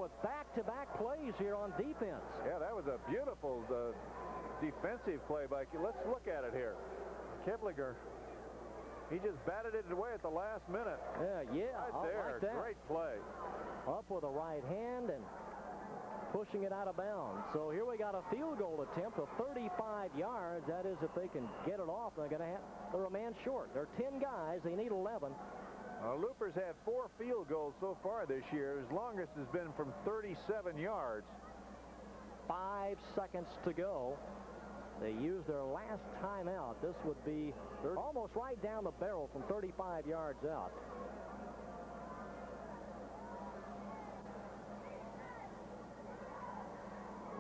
with back-to-back plays here on defense. Yeah, that was a beautiful defensive play by. Let's look at it here. Kiplinger, he just batted it away at the last minute. Yeah, right there. Like that. Great play. Up with a right hand and pushing it out of bounds. So here we got a field goal attempt of 35 yards. That is, if they can get it off, they're going to have they're a man short. They're 10 guys. They need 11. Loopers had 4 field goals so far this year. His longest has been from 37 yards. 5 seconds to go. They used their last timeout. This would be almost right down the barrel from 35 yards out.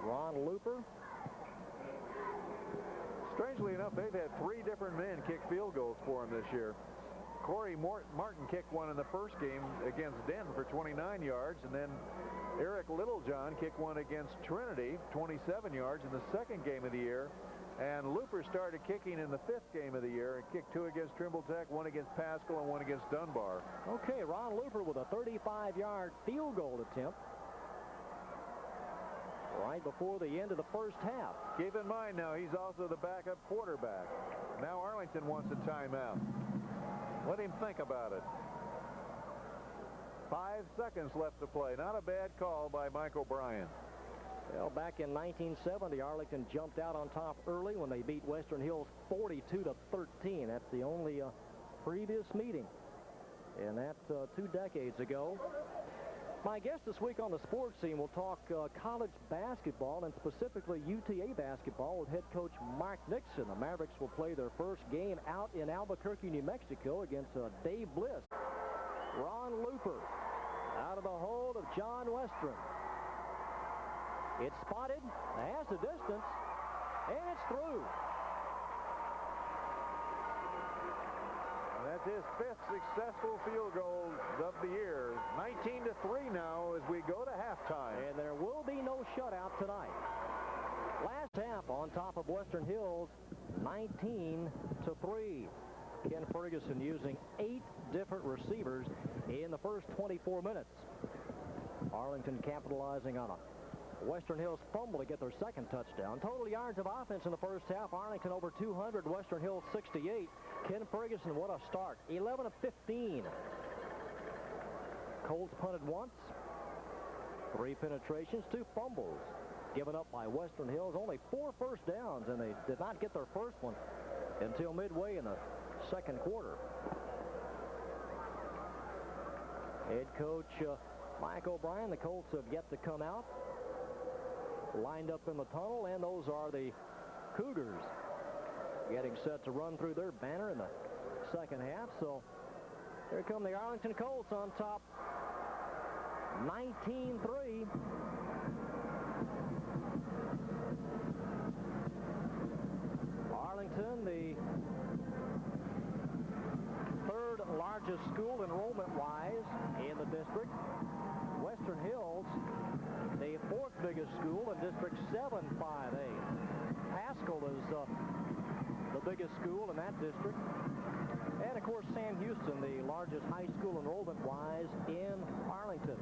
Ron Looper. Strangely enough, they've had 3 different men kick field goals for him this year. Corey Martin kicked one in the first game against Denton for 29 yards, and then Eric Littlejohn kicked one against Trinity, 27 yards in the second game of the year. And Looper started kicking in the 5th game of the year and kicked 2 against Trimble Tech, 1 against Pascal, and 1 against Dunbar. Okay, Ron Looper with a 35-yard field goal attempt right before the end of the first half. Keep in mind now, he's also the backup quarterback. Now Arlington wants a timeout. Let him think about it. 5 seconds left to play. Not a bad call by Mike O'Brien. Well, back in 1970, Arlington jumped out on top early when they beat Western Hills 42-13. That's the only previous meeting, and that's 2 decades ago. My guest this week on the sports scene will talk college basketball, and specifically UTA basketball, with head coach Mark Nixon. The Mavericks will play their first game out in Albuquerque, New Mexico against Dave Bliss. Ron Looper out of the hold of John Western. It's spotted, has the distance, and it's through. That's his 5th successful field goal of the year. 19-3 now as we go to halftime. And there will be no shutout tonight. Last half on top of Western Hills, 19-3. Ken Ferguson using 8 different receivers in the first 24 minutes. Arlington capitalizing on a Western Hills fumble to get their second touchdown. Total yards of offense in the first half. Arlington over 200. Western Hills 68. Ken Ferguson, what a start. 11 of 15. Colts punted once. 3 penetrations, 2 fumbles. Given up by Western Hills. Only 4 first downs, and they did not get their first one until midway in the second quarter. Head coach Mike O'Brien, the Colts have yet to come out. Lined up in the tunnel, and those are the Cougars getting set to run through their banner in the second half. So here come the Arlington Colts on top, 19-3. Arlington, the 3rd largest school enrollment-wise in the district. Western Hills, the 4th biggest school in District 758. Pascal is the biggest school in that district. And, of course, Sam Houston, the largest high school enrollment-wise in Arlington.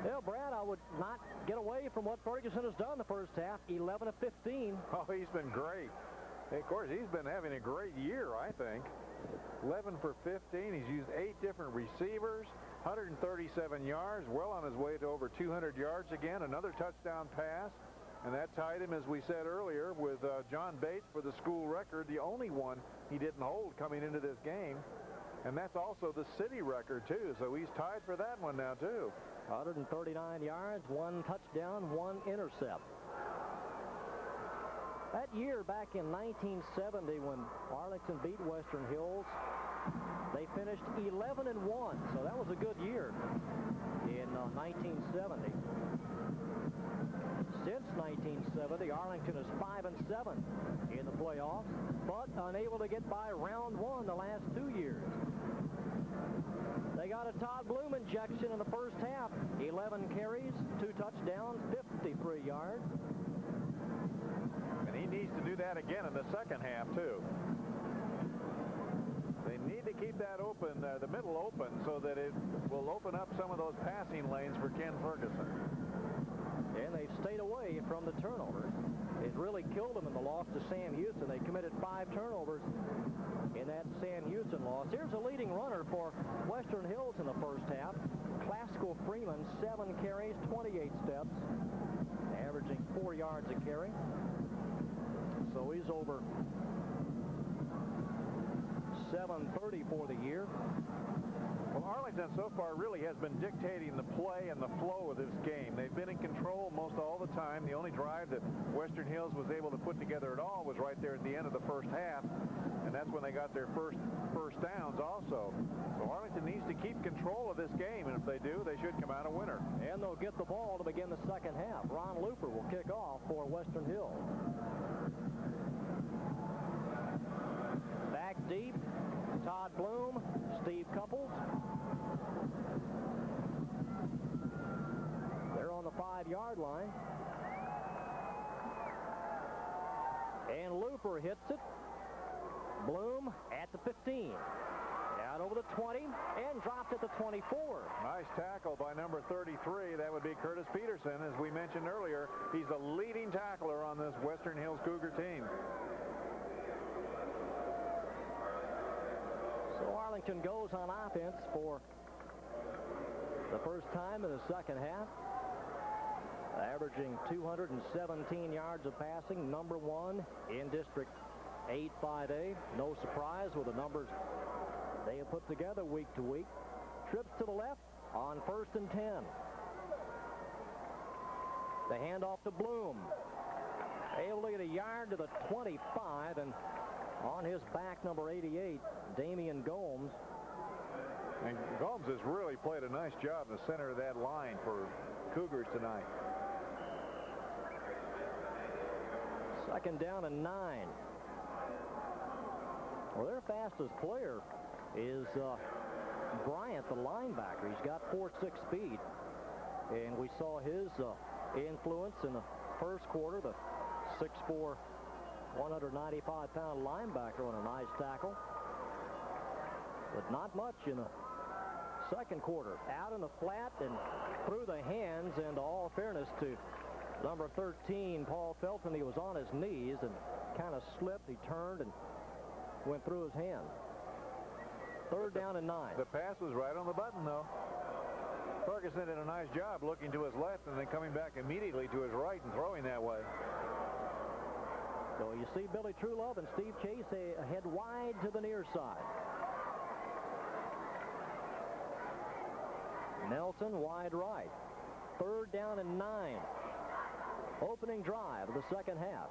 Well, Brad, I would not get away from what Ferguson has done the first half, 11 of 15. Oh, he's been great. Of course, he's been having a great year, I think. 11 for 15. He's used 8 different receivers, 137 yards, well on his way to over 200 yards again. Another touchdown pass, and that tied him, as we said earlier, with John Bates for the school record, the only one he didn't hold coming into this game. And that's also the city record, too, so he's tied for that one now, too. 139 yards, 1 touchdown, 1 intercept. That year, back in 1970, when Arlington beat Western Hills, they finished 11-1, so that was a good year in 1970. Since 1970, Arlington is 5-7 in the playoffs, but unable to get by round 1 the last 2 years. They got a Todd Bloom injection in the first half. 11 carries, 2 touchdowns, 53 yards. And he needs to do that again in the second half, too. They need to keep keep that open, the middle open, so that it will open up some of those passing lanes for Ken Ferguson. And they've stayed away from the turnovers. It really killed them in the loss to Sam Houston. They committed 5 turnovers in that Sam Houston loss. Here's a leading runner for Western Hills in the first half. Classical Freeman, 7 carries, 28 steps, averaging 4 yards a carry. So he's over 730 for the year. Well, Arlington so far really has been dictating the play and the flow of this game. They've been in control most all the time. The only drive that Western Hills was able to put together at all was right there at the end of the first half, and that's when they got their first downs also. So Arlington needs to keep control of this game, and if they do, they should come out a winner. And they'll get the ball to begin the second half. Ron Looper will kick off for Western Hills. Back deep, Todd Bloom, Steve Couples. They're on the 5-yard line. And Looper hits it. Bloom at the 15. Out over the 20 and dropped at the 24. Nice tackle by number 33. That would be Curtis Peterson. As we mentioned earlier, he's the leading tackler on this Western Hills Cougar team. So Arlington goes on offense for the first time in the second half, averaging 217 yards of passing, number 1 in District 8-5A. No surprise with the numbers they have put together week to week. Trips to the left on 1st and 10. The handoff to Bloom. Able to get a yard to the 25, and on his back, number 88, Damian Gomes. And Gomes has really played a nice job in the center of that line for Cougars tonight. Second down and 9. Well, their fastest player is Bryant, the linebacker. He's got 4.6 speed. And we saw his influence in the first quarter. The 6'4", 195-pound linebacker on a nice tackle. But not much in the second quarter. Out in the flat and through the hands, and all fairness to number 13, Paul Felton, he was on his knees and kind of slipped. He turned and went through his hand. Third down and 9. The pass was right on the button, though. Ferguson did a nice job looking to his left and then coming back immediately to his right and throwing that way. So you see Billy Truelove and Steve Chase head wide to the near side. Nelson wide right. Third down and 9. Opening drive of the second half.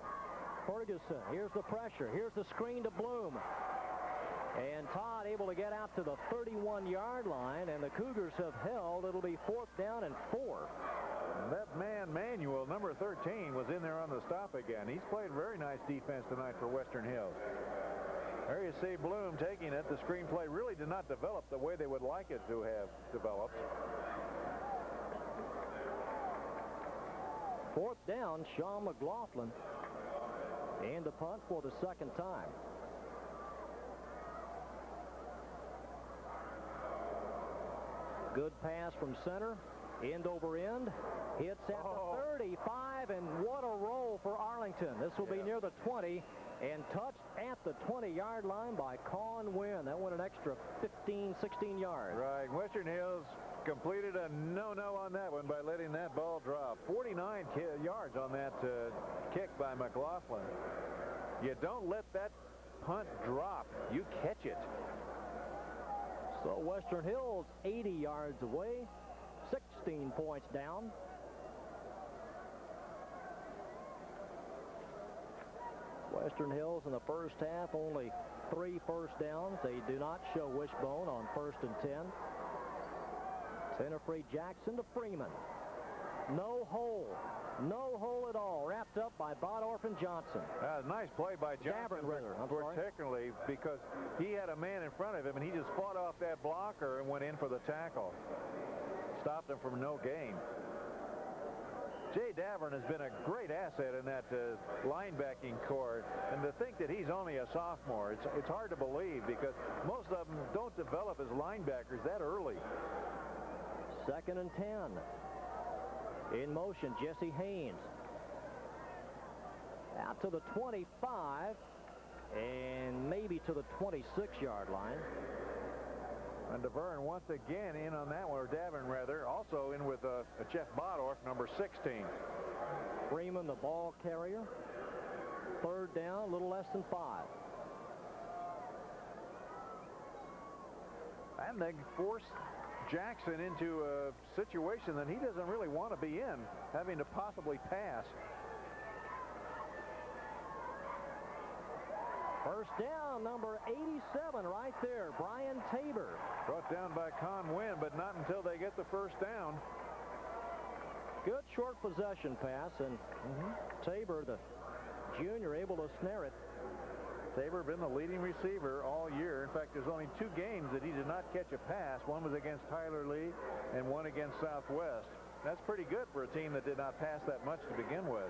Ferguson, here's the pressure. Here's the screen to Bloom. And Todd able to get out to the 31-yard line, and the Cougars have held. It'll be 4th down and 4. And that man, Manuel, number 13, was in there on the stop again. He's played very nice defense tonight for Western Hills. There you see Bloom taking it. The screenplay really did not develop the way they would like it to have developed. 4th down, Sean McLaughlin. And the punt for the second time. Good pass from center. End over end. Hits at the 35, and what a roll for Arlington. This will be near the 20 and touched at the 20-yard line by Con Wynn. That went an extra 15, 16 yards. Right. Western Hills completed a no-no on that one by letting that ball drop. 49 yards on that kick by McLaughlin. You don't let that punt drop. You catch it. So Western Hills 80 yards away, 16 points down. Western Hills in the first half, only 3 first downs. They do not show wishbone on 1st and 10. Tenafree Jackson to Freeman. No hole. No hole at all. Wrapped up by Bodorf and Johnson. Nice play by Johnson, particularly because he had a man in front of him, and he just fought off that blocker and went in for the tackle. Stopped him from no gain. Jay Davern has been a great asset in that linebacking core, and to think that he's only a sophomore, it's hard to believe, because most of them don't develop as linebackers that early. 2nd and 10. In motion, Jesse Haynes. Out to the 25, and maybe to the 26-yard line. And Davern once again in on that one, or Davern rather, also in with Jeff Bodorf, number 16. Freeman, the ball carrier. 3rd down, a little less than 5. And they force Jackson into a situation that he doesn't really want to be in, having to possibly pass. 1st down, number 87 right there, Brian Tabor. Brought down by Con Wynn, but not until they get the 1st down. Good short possession pass, and Tabor, the junior, able to snare it. Tabor been the leading receiver all year. In fact, there's only 2 games that he did not catch a pass. One was against Tyler Lee and one against Southwest. That's pretty good for a team that did not pass that much to begin with.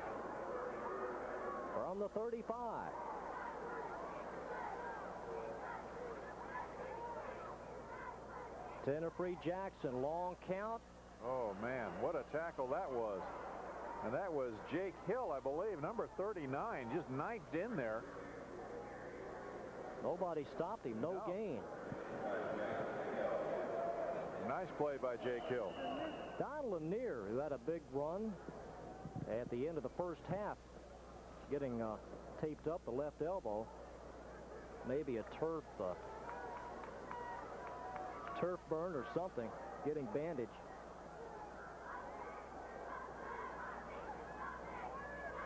From the 35. Tenafree Jackson, long count. Oh, man, what a tackle that was. And that was Jake Hill, I believe, number 39, just knifed in there. Nobody stopped him, no gain. Nice play by Jake Hill. Don Lanier, who had a big run at the end of the 1st half, getting taped up the left elbow. Maybe a turf burn or something, getting bandaged.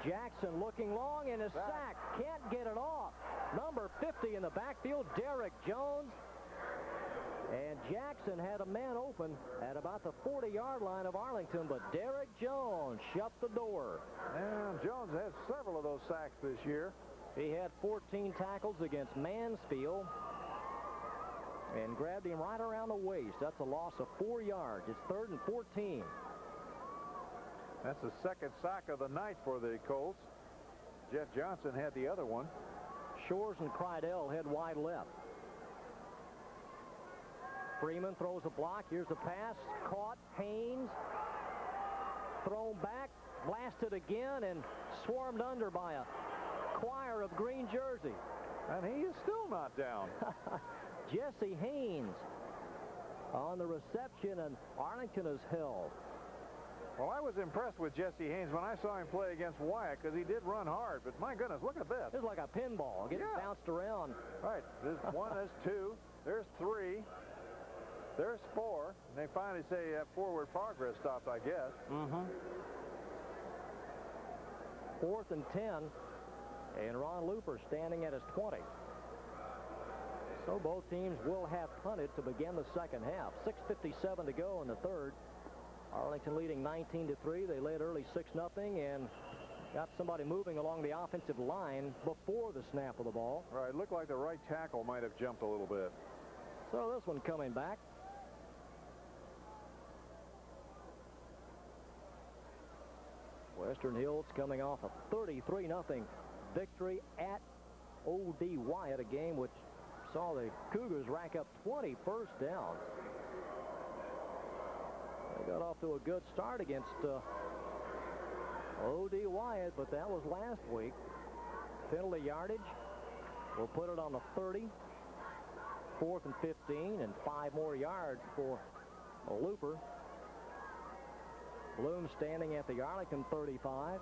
Jackson looking long, and a sack. Can't get it off. Number 50 in the backfield, Derek Jones. And Jackson had a man open at about the 40-yard line of Arlington, but Derek Jones shut the door. And Jones has several of those sacks this year. He had 14 tackles against Mansfield and grabbed him right around the waist. That's a loss of 4 yards. It's 3rd and 14. That's the 2nd sack of the night for the Colts. Jeff Johnson had the other one. Shores and Crydell head wide left. Freeman throws a block. Here's the pass. Caught. Haynes. Thrown back. Blasted again and swarmed under by a choir of green jersey. And he is still not down. Jesse Haynes on the reception, and Arlington is held. Well, I was impressed with Jesse Haynes when I saw him play against Wyatt, because he did run hard. But my goodness, look at this. It's like a pinball getting bounced around. Right. There's 1, there's 2, there's 3, there's 4. And they finally say forward progress stopped, I guess. 4th and 10, and Ron Looper standing at his 20. So both teams will have punted to begin the 2nd half. 6:57 to go in the 3rd. Arlington leading 19-3. They led early 6-0 and got somebody moving along the offensive line before the snap of the ball. Right, looked like the right tackle might have jumped a little bit. So this one coming back. Western Hills coming off a 33-0 victory at O.D. Wyatt, a game which saw the Cougars rack up 20 first downs. They got off to a good start against O.D. Wyatt, but that was last week. Penalty yardage will put it on the 30. 4th and 15, and 5 more yards for Looper. Bloom standing at the Arlington 35.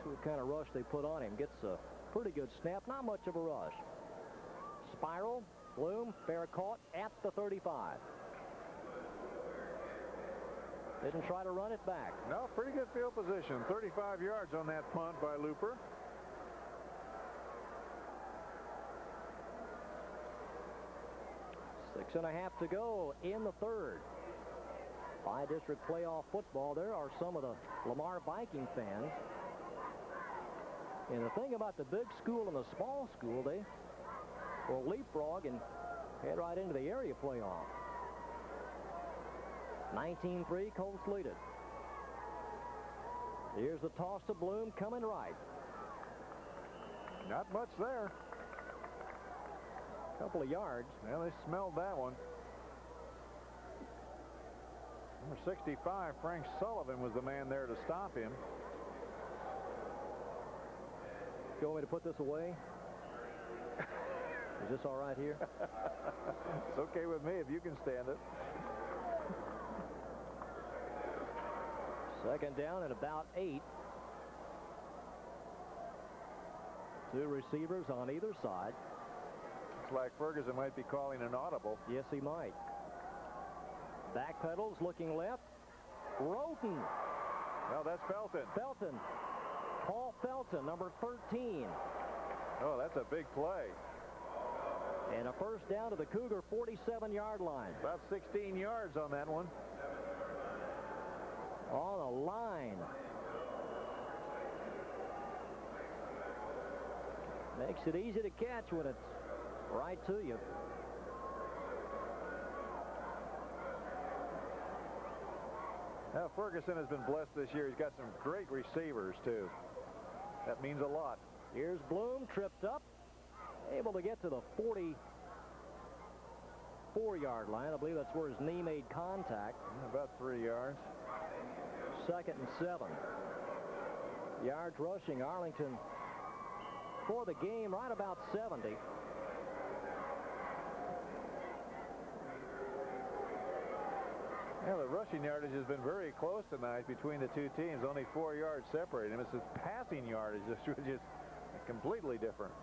See what kind of rush they put on him. Gets a pretty good snap. Not much of a rush. Spiral. Bloom. Fair caught at the 35. Didn't try to run it back. No, pretty good field position. 35 yards on that punt by Looper. Six and a half to go in the 3rd. By-district playoff football. There are some of the Lamar Viking fans. And the thing about the big school and the small school, they will leapfrog and head right into the area playoff. 19-3, Colts lead it. Here's the toss to Bloom, coming right. Not much there. Couple of yards. Well, they smelled that one. Number 65, Frank Sullivan, was the man there to stop him. You want me to put this away? Is this all right here? It's okay with me if you can stand it. Second down and about 8. Two receivers on either side. Looks like Ferguson might be calling an audible. Yes, he might. Back pedals, looking left. Roten. No, that's Felton. Felton. Paul Felton, number 13. Oh, that's a big play. And a first down to the Cougar 47-yard line. About 16 yards on that one. On a line. Makes it easy to catch when it's right to you. Now, Ferguson has been blessed this year. He's got some great receivers, too. That means a lot. Here's Bloom, tripped up. Able to get to the 44-yard line. I believe that's where his knee made contact. About 3 yards. Second and 7. Yards rushing. Arlington for the game right about 70. Yeah, the rushing yardage has been very close tonight between the two teams. Only 4 yards separating them. It's the passing yardage is just completely different.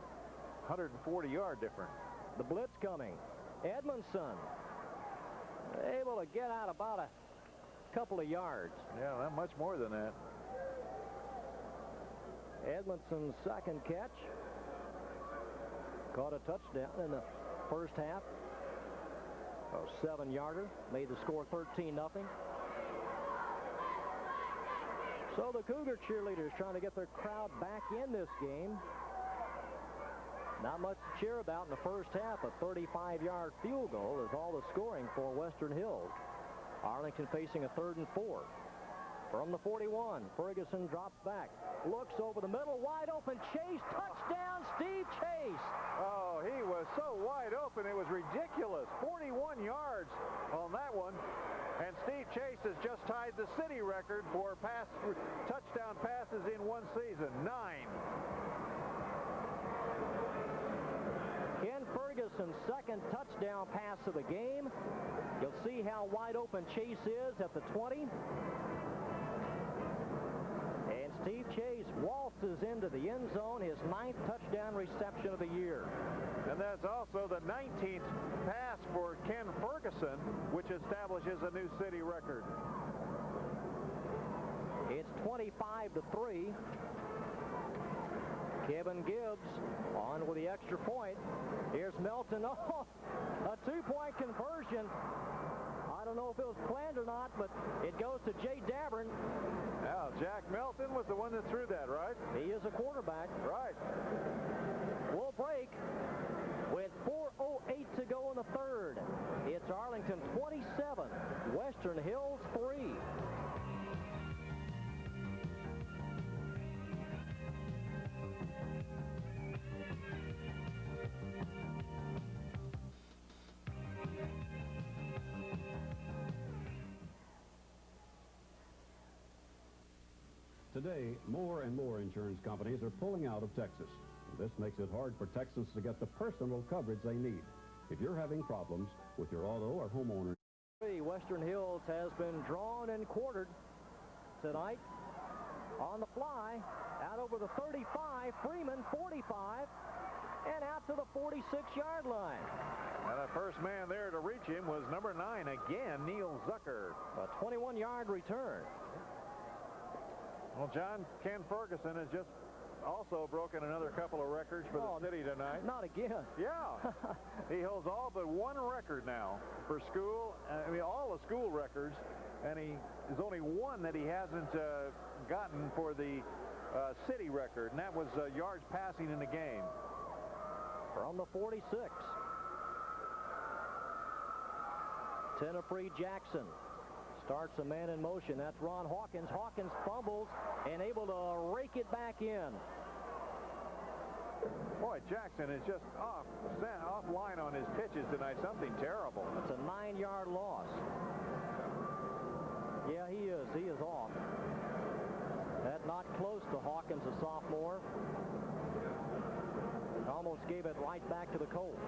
140-yard different. The blitz coming. Edmondson able to get out about a couple of yards. Yeah, not much more than that. Edmondson's second catch. Caught a touchdown in the first half. A 7-yarder. Made the score 13-0. So the Cougar cheerleaders trying to get their crowd back in this game. Not much to cheer about in the first half. A 35-yard field goal is all the scoring for Western Hills. Arlington facing a 3rd and 4. From the 41, Ferguson drops back. Looks over the middle, wide open. Chase, touchdown, Steve Chase. Oh, he was so wide open, it was ridiculous. 41 yards on that one. And Steve Chase has just tied the city record for touchdown passes in one season, 9. Ken Ferguson's second touchdown pass of the game. You'll see how wide open Chase is at the 20. And Steve Chase waltzes into the end zone, his 9th touchdown reception of the year. And that's also the 19th pass for Ken Ferguson, which establishes a new city record. It's 25-3. Kevin Gibbs on with the extra point. Here's Melton. Oh, a 2-point conversion. I don't know if it was planned or not, but it goes to Jay Davern. Now, Jack Melton was the one that threw that, right? He is a quarterback. Right. We'll break with 4:08 to go in the third. It's Arlington 27, Western Hills 3. Today, more and more insurance companies are pulling out of Texas. This makes it hard for Texans to get the personal coverage they need. If you're having problems with your auto or homeowner, Western Hills has been drawn and quartered tonight. On the fly, out over the 35, Freeman 45, and out to the 46-yard line. And the first man there to reach him was number 9 again, Neil Zucker. A 21-yard return. Well, John, Ken Ferguson has just also broken another couple of records for the city tonight. Not again. Yeah. He holds all but one record now for school. All the school records. And there's only one that he hasn't gotten for the city record, and that was yards passing in the game. From the 46. Tenafree Jackson Starts a man in motion. That's Ron Hawkins. Hawkins fumbles and able to rake it back in. Boy, Jackson is just offline on his pitches tonight. Something terrible. It's a 9-yard loss. Yeah, he is. He is off. That not close to Hawkins, a sophomore. Almost gave it right back to the Colts.